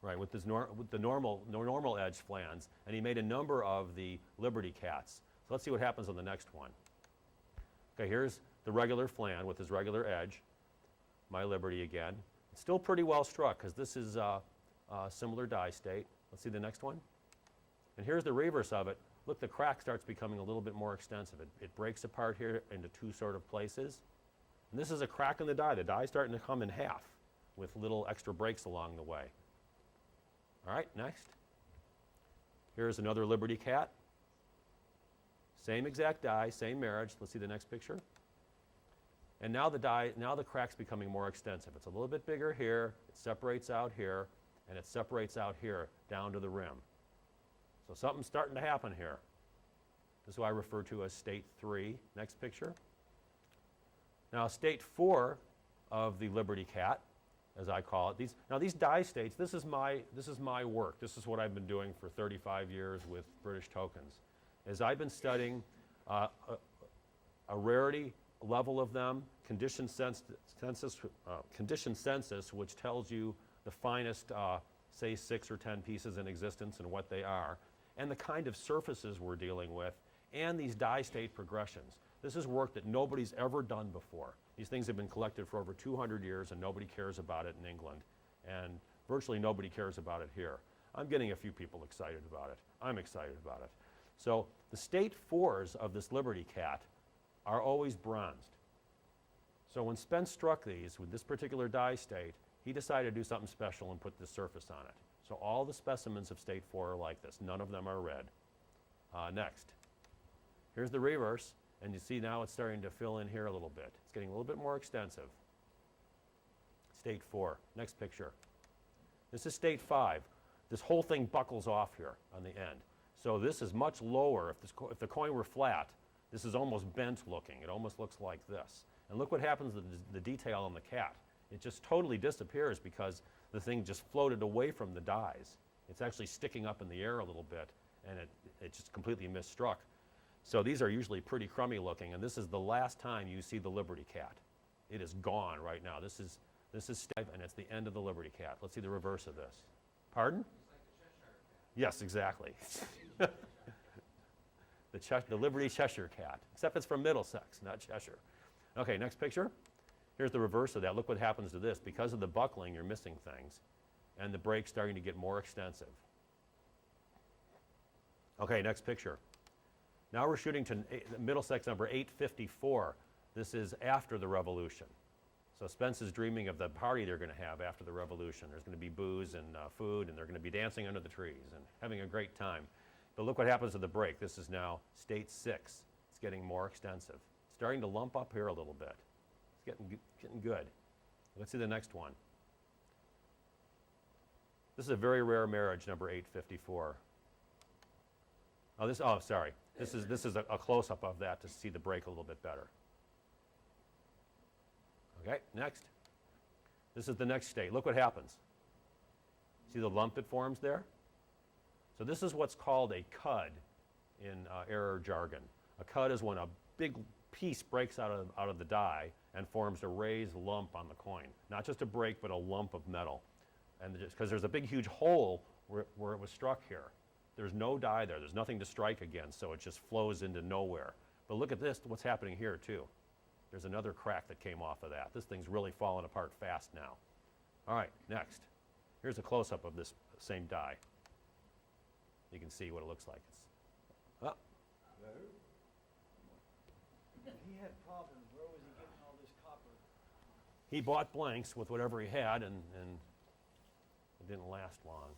right, with the normal edge flans, and he made a number of the Liberty Cats. So let's see what happens on the next one. Okay, here's the regular flan with his regular edge, my Liberty again. It's still pretty well struck because this is a similar die state. Let's see the next one. And here's the reverse of it. Look, the crack starts becoming a little bit more extensive. It breaks apart here into two sort of places. And this is a crack in the die. The die's starting to come in half with little extra breaks along the way. All right, next. Here's another Liberty Cat. Same exact die, same marriage. Let's see the next picture. And now the crack's becoming more extensive. It's a little bit bigger here, it separates out here, and it separates out here down to the rim. So something's starting to happen here. This is what I refer to as state 3. Next picture. Now state 4 of the Liberty Cat, as I call it. These die states, this is my work. This is what I've been doing for 35 years with British tokens. As I've been studying a rarity level of them, condition census, which tells you the finest, say 6 or 10 pieces in existence and what they are, and the kind of surfaces we're dealing with, and these die state progressions. This is work that nobody's ever done before. These things have been collected for over 200 years and nobody cares about it in England, and virtually nobody cares about it here. I'm getting a few people excited about it. I'm excited about it. So the state 4s of this Liberty Cat are always bronzed. So when Spence struck these with this particular die state, he decided to do something special and put this surface on it. So all the specimens of state 4 are like this. None of them are red. Next. Here's the reverse, and you see now it's starting to fill in here a little bit. It's getting a little bit more extensive. State 4. Next picture. This is state 5. This whole thing buckles off here on the end. So this is much lower. If the coin were flat, this is almost bent looking. It almost looks like this. And look what happens to the detail on the cat. It just totally disappears because the thing just floated away from the dies. It's actually sticking up in the air a little bit, and it just completely misstruck. So these are usually pretty crummy looking, and this is the last time you see the Liberty cat. It is gone right now. This is stiff, and it's the end of the Liberty cat. Let's see the reverse of this. Pardon? Yes, exactly. The Liberty Cheshire cat, except it's from Middlesex, not Cheshire. Okay, next picture. Here's the reverse of that. Look what happens to this. Because of the buckling, you're missing things, and the break's starting to get more extensive. Okay, next picture. Now we're shooting to Middlesex number 854. This is after the Revolution. So Spence is dreaming of the party they're going to have after the Revolution. There's going to be booze and food, and they're going to be dancing under the trees and having a great time. But look what happens to the break. This is now state 6. It's getting more extensive. It's starting to lump up here a little bit. It's getting good. Let's see the next one. This is a very rare marriage, number 854. Oh, sorry. This is a close-up of that to see the break a little bit better. Okay, next. This is the next state. Look what happens. See the lump it forms there? So this is what's called a cud in error jargon. A cud is when a big piece breaks out of the die and forms a raised lump on the coin. Not just a break, but a lump of metal. And because there's a big, huge hole where it was struck here. There's no die there. There's nothing to strike against, so it just flows into nowhere. But look at this, what's happening here, too. There's another crack that came off of that. This thing's really falling apart fast now. All right, next. Here's a close-up of this same die. You can see what it looks like. He had problems. Where was he getting all this copper? He bought blanks with whatever he had, and it didn't last long.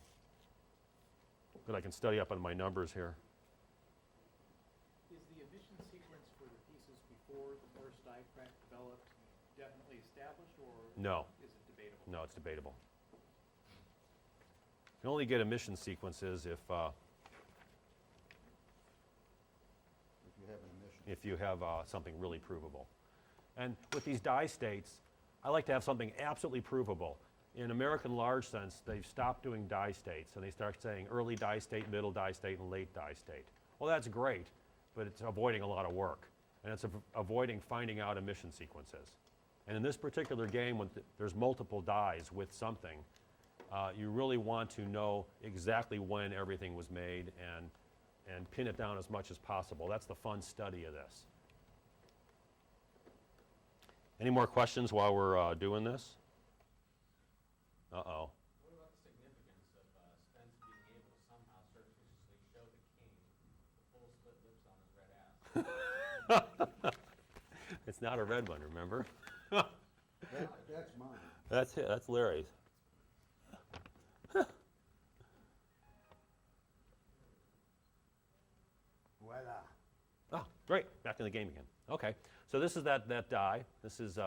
But I can study up on my numbers here. Is the emission sequence for the pieces before the first die crack developed definitely established, or No. is it debatable? No, it's debatable. You can only get emission sequences If you have an emission. if you have something really provable. And with these die states, I like to have something absolutely provable. In American large sense, they've stopped doing die states, and they start saying early die state, middle die state, and late die state. Well, that's great, but it's avoiding a lot of work, and it's avoiding finding out emission sequences. And in this particular game, when there's multiple dies with something, you really want to know exactly when everything was made and pin it down as much as possible. That's the fun study of this. Any more questions while we're doing this? Uh-oh. What about the significance of Spence being able to somehow surreptitiously show the king the full split lips on his red ass? It's not a red one, remember? That's mine. That's it. That's Larry's. Voila. Oh, great. Back in the game again. Okay. So this is that die. This is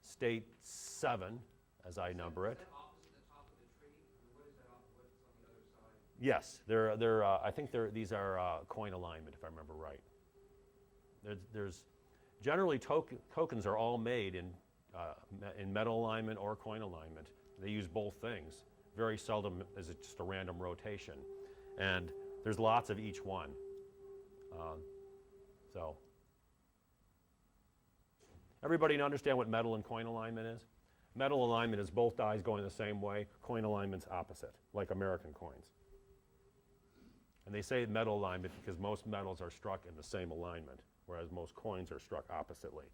state 7, as I number it. Is that opposite the top of the tree, or what is that what's on the other side? Yes, I think these are coin alignment, if I remember right. There's generally tokens are all made in metal alignment or coin alignment. They use both things. Very seldom is it just a random rotation, and there's lots of each one. So everybody understand what metal and coin alignment is? Metal alignment is both dies going the same way. Coin alignment's opposite, like American coins. And they say metal alignment because most metals are struck in the same alignment, whereas most coins are struck oppositely.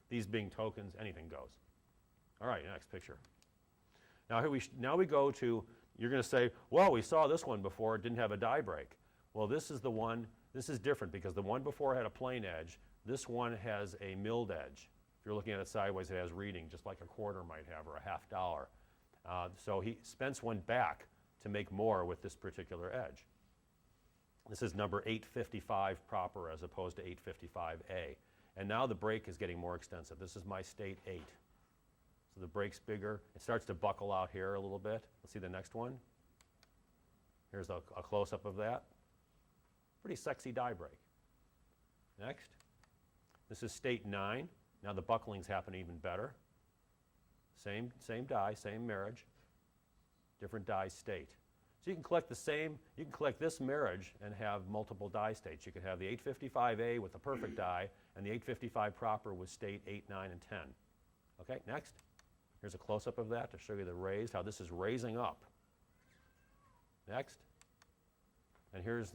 These being tokens, anything goes. All right, next picture. Now here we go to, you're going to say, well, we saw this one before, it didn't have a die break. Well, this is the one, this is different because the one before had a plain edge. This one has a milled edge. If you're looking at it sideways, it has reading, just like a quarter might have or a $half. So Spence went back to make more with this particular edge. This is number 855 proper as opposed to 855A. And now the break is getting more extensive. This is my state 8. So the break's bigger. It starts to buckle out here a little bit. Let's see the next one. Here's a close-up of that. Pretty sexy die break. Next. This is state 9. Now the bucklings happen even better. Same die, same marriage, different die state. So you can collect you can collect this marriage and have multiple die states. You could have the 855A with the perfect die and the 855 proper with state 8, 9, and 10. Okay, next. Here's a close-up of that to show you the raised, how this is raising up. Next. And here's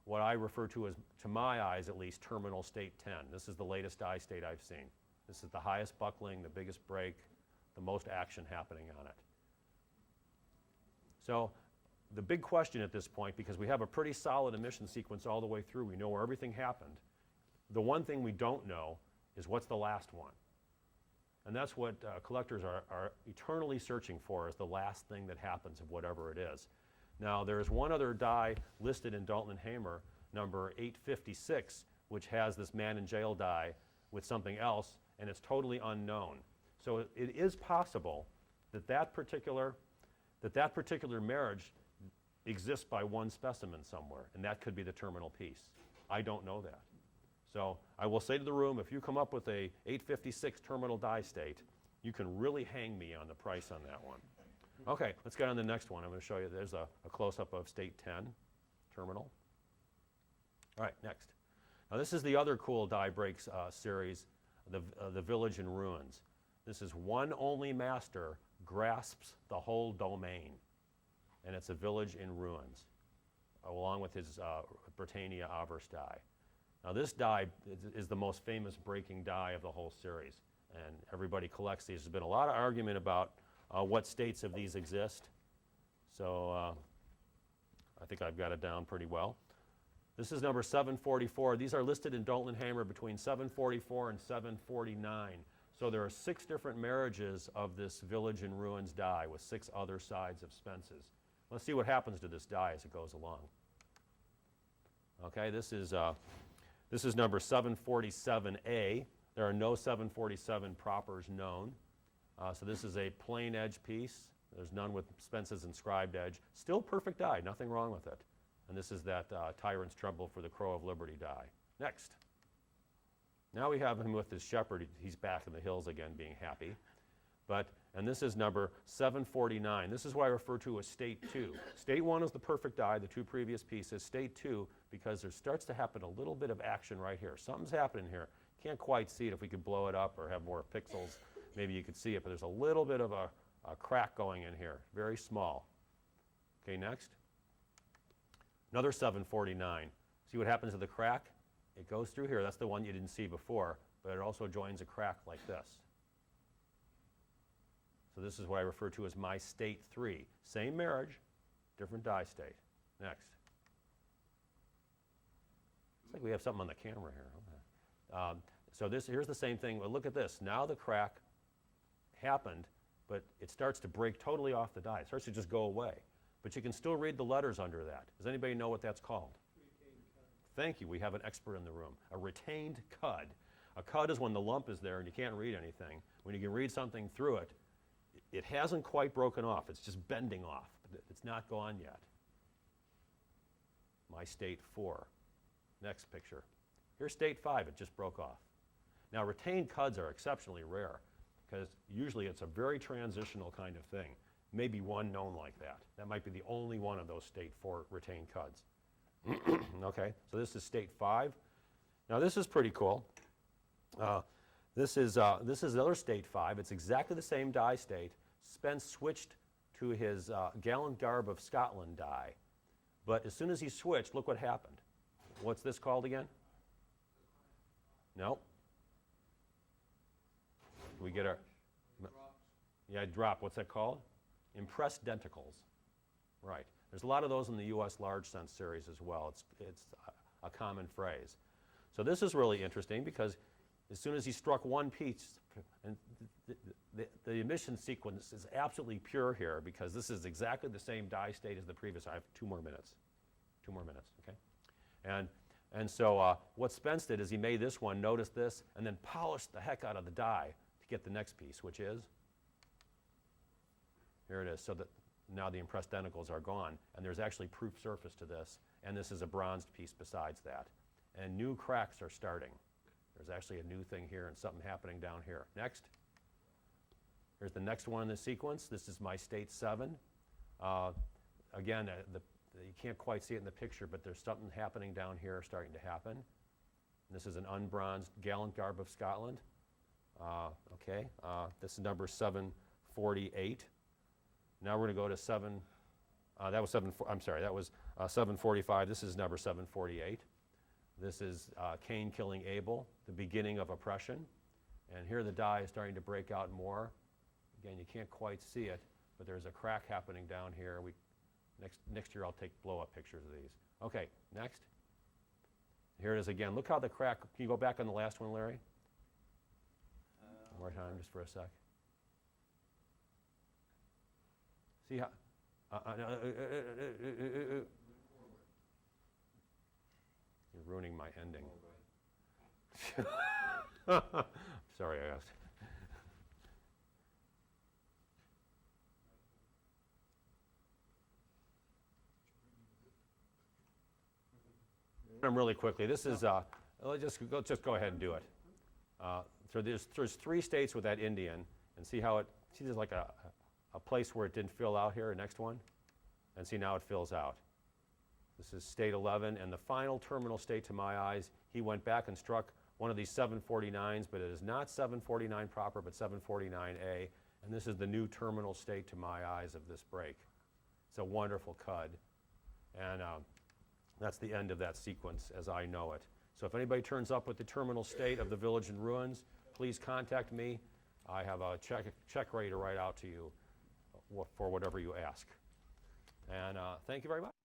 what I refer to as, to my eyes at least, terminal state 10. This is the latest die state I've seen. This is the highest buckling, the biggest break, the most action happening on it. So the big question at this point, because we have a pretty solid emission sequence all the way through, we know where everything happened. The one thing we don't know is what's the last one. And that's what collectors are eternally searching for, is the last thing that happens of whatever it is. Now, there's one other die listed in Dalton and Hamer, number 856, which has this man in jail die with something else, and it's totally unknown. So it is possible that that particular marriage exists by one specimen somewhere, and that could be the terminal piece. I don't know that. So I will say to the room, if you come up with a 856 terminal die state, you can really hang me on the price on that one. Okay, let's get on the next one. I'm going to show you, there's a close-up of state 10 terminal. All right, next. Now this is the other cool die breaks series, the Village in Ruins. This is one only master grasps the whole domain, and it's a village in ruins, along with his Britannia Avars die. Now this die is the most famous breaking die of the whole series, and everybody collects these. There's been a lot of argument about what states of these exist, so I think I've got it down pretty well. This is number 744. These are listed in Dalton and Hamer between 744 and 749. So there are 6 different marriages of this Village in Ruins die with 6 other sides of Spence's. Let's see what happens to this die as it goes along. Okay, this is number 747A. There are no 747 propers known. So this is a plain edge piece. There's none with Spence's inscribed edge. Still perfect die, nothing wrong with it. And this is that Tyrant's Trouble for the Crow of Liberty die. Next. Now we have him with his shepherd. He's back in the hills again, being happy. And this is number 749. This is what I refer to as state 2. State 1 is the perfect die, the 2 previous pieces. State 2, because there starts to happen a little bit of action right here. Something's happening here. Can't quite see it. If we could blow it up or have more pixels, maybe you could see it, but there's a little bit of a crack going in here, very small. Okay, next. Another 749. See what happens to the crack? It goes through here. That's the one you didn't see before, but it also joins a crack like this. So this is what I refer to as my state 3. Same marriage, different die state. Next. It's like we have something on the camera here. So here's the same thing. Well, look at this. Now the crack happened, but it starts to break totally off the die. It starts to just go away. But you can still read the letters under that. Does anybody know what that's called? Thank you. We have an expert in the room. A retained cud. A cud is when the lump is there and you can't read anything. When you can read something through it, it hasn't quite broken off. It's just bending off. It's not gone yet. My state 4. Next picture. Here's state 5. It just broke off. Now, retained cuds are exceptionally rare because usually it's a very transitional kind of thing. Maybe one known like that. That might be the only one of those state 4 retained cuds. Okay, so this is state 5. Now this is pretty cool. This is another state 5. It's exactly the same die state. Spence switched to his gallant garb of Scotland die. But as soon as he switched, look what happened. What's this called again? No. We get our... Yeah, drop. What's that called? Impressed denticles. Right. There's a lot of those in the U.S. large sense series as well. It's a common phrase. So this is really interesting because as soon as he struck one piece, and the emission sequence is absolutely pure here because this is exactly the same die state as the previous. I have 2 more minutes. 2 more minutes, okay? And so what Spence did is he made this one, notice this, and then polished the heck out of the die to get the next piece, which is Here it is. So that now the impressed denticles are gone, and there's actually proof surface to this, and this is a bronzed piece besides that. And new cracks are starting. There's actually a new thing here and something happening down here. Next. Here's the next one in the sequence. This is my state 7. Again, you can't quite see it in the picture, but there's something happening down here starting to happen. This is an unbronzed gallant garb of Scotland. This is number 748. Now we're going to go to 745. This is number 748. This is Cain killing Abel, the beginning of oppression. And here the dye is starting to break out more. Again, you can't quite see it, but there's a crack happening down here. Next year I'll take blow-up pictures of these. Okay, next. Here it is again. Look how the crack, can you go back on the last one, Larry? One more time, just for a sec. See how, you're ruining my ending. Sorry, I asked. Really quickly. This is, let's just go ahead and do it. So there's 3 states with that Indian, and see how see there's like a place where it didn't fill out here, next one, and see now it fills out. This is state 11, and the final terminal state to my eyes, he went back and struck one of these 749s, but it is not 749 proper, but 749A, and this is the new terminal state to my eyes of this break. It's a wonderful cud, and that's the end of that sequence as I know it. So if anybody turns up with the terminal state of the village in ruins, please contact me. I have a check ready to write out to you for whatever you ask. And thank you very much.